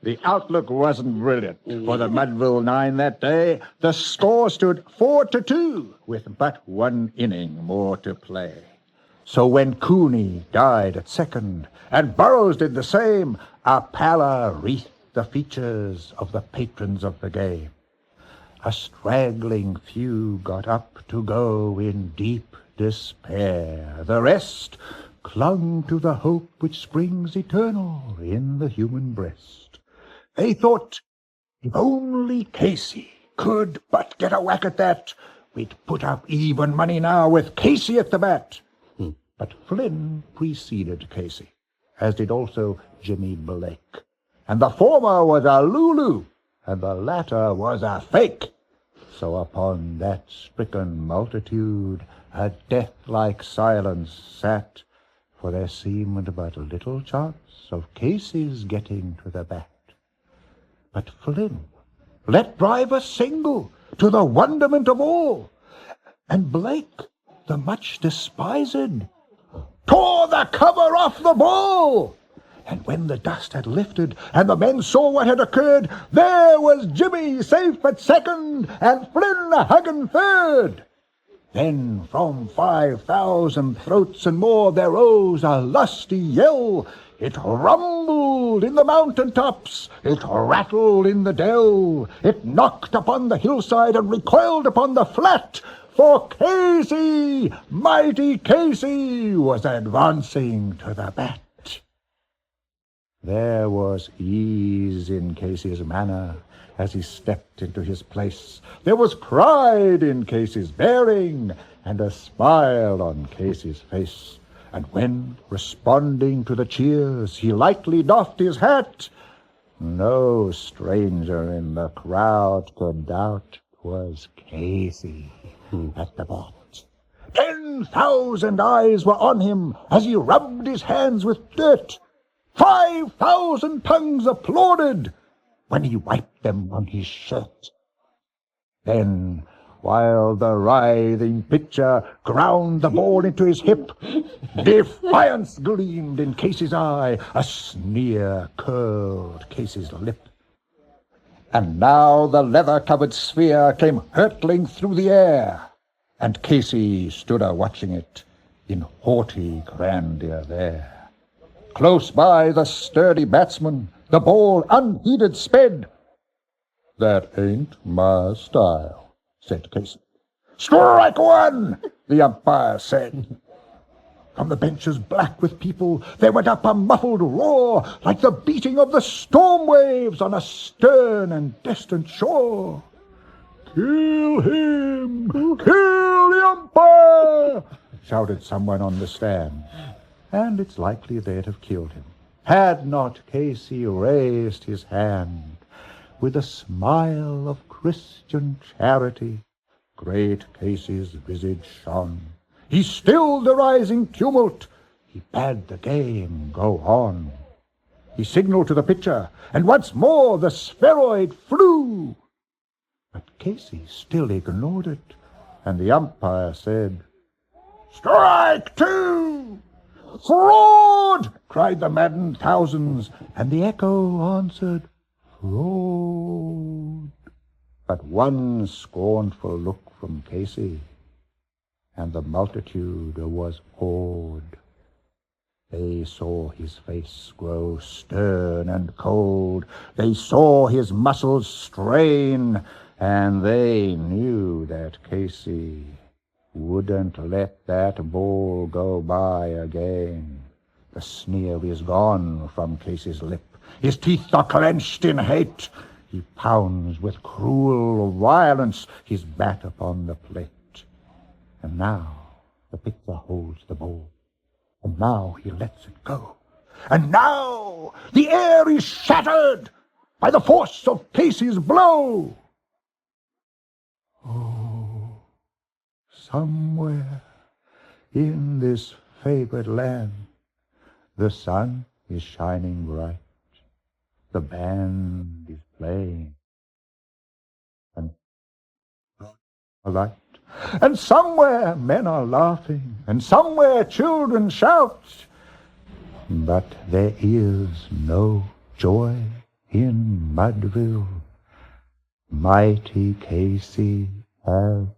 The outlook wasn't brilliant for the Mudville 9 that day. The score stood 4-2, with but one inning more to play. So when Cooney died at second, and Burrows did the same, a pallor wreathed the features of the patrons of the game. A straggling few got up to go in deep despair. The rest clung to the hope which springs eternal in the human breast. They thought, if only Casey could but get a whack at that, we'd put up even money now with Casey at the bat. But Flynn preceded Casey, as did also Jimmy Blake. And the former was a Lulu, and the latter was a fake. So upon that stricken multitude a death-like silence sat, for there seemed but little chance of Casey's getting to the bat. But Flynn let drive a single, to the wonderment of all, and Blake, the much despised, tore the cover off the ball. And when the dust had lifted and the men saw what had occurred, there was Jimmy safe at second and Flynn hugging third. Then from 5,000 throats and more there rose a lusty yell. It rumbled in the mountain tops, it rattled in the dell, it knocked upon the hillside and recoiled upon the flat. For Casey, mighty Casey, was advancing to the bat. There was ease in Casey's manner as he stepped into his place. There was pride in Casey's bearing and a smile on Casey's face. And when, responding to the cheers, he lightly doffed his hat, no stranger in the crowd could doubt 'twas Casey at the bat. 10,000 eyes were on him as he rubbed his hands with dirt. 5,000 tongues applauded when he wiped them on his shirt. Then, while the writhing pitcher ground the ball into his hip, defiance gleamed in Casey's eye, a sneer curled Casey's lip. And now the leather-covered sphere came hurtling through the air, and Casey stood a-watching it in haughty grandeur there. Close by the sturdy batsman, the ball unheeded sped. "That ain't my style," said Casey. "Strike one," the umpire said. From the benches black with people there went up a muffled roar, like the beating of the storm waves on a stern and distant shore. "Kill him! Kill the umpire!" shouted someone on the stand. And it's likely they'd have killed him, had not Casey raised his hand. With a smile of Christian charity, great Casey's visage shone. He stilled the rising tumult, he bade the game go on. He signaled to the pitcher, and once more the spheroid flew. But Casey still ignored it, and the umpire said, "Strike two!" "Fraud!" cried the maddened thousands, and the echo answered, "Fraud." But one scornful look from Casey, and the multitude was awed. They saw his face grow stern and cold, they saw his muscles strain, and they knew that Casey wouldn't let that ball go by again. The sneer is gone from Casey's lip. His teeth are clenched in hate. He pounds with cruel violence his bat upon the plate. And now the pitcher holds the ball. And now he lets it go. And now the air is shattered by the force of Casey's blow. Oh, somewhere in this favored land, the sun is shining bright, the band is playing, and a light, and somewhere men are laughing, and somewhere children shout, but there is no joy in Mudville, mighty Casey hath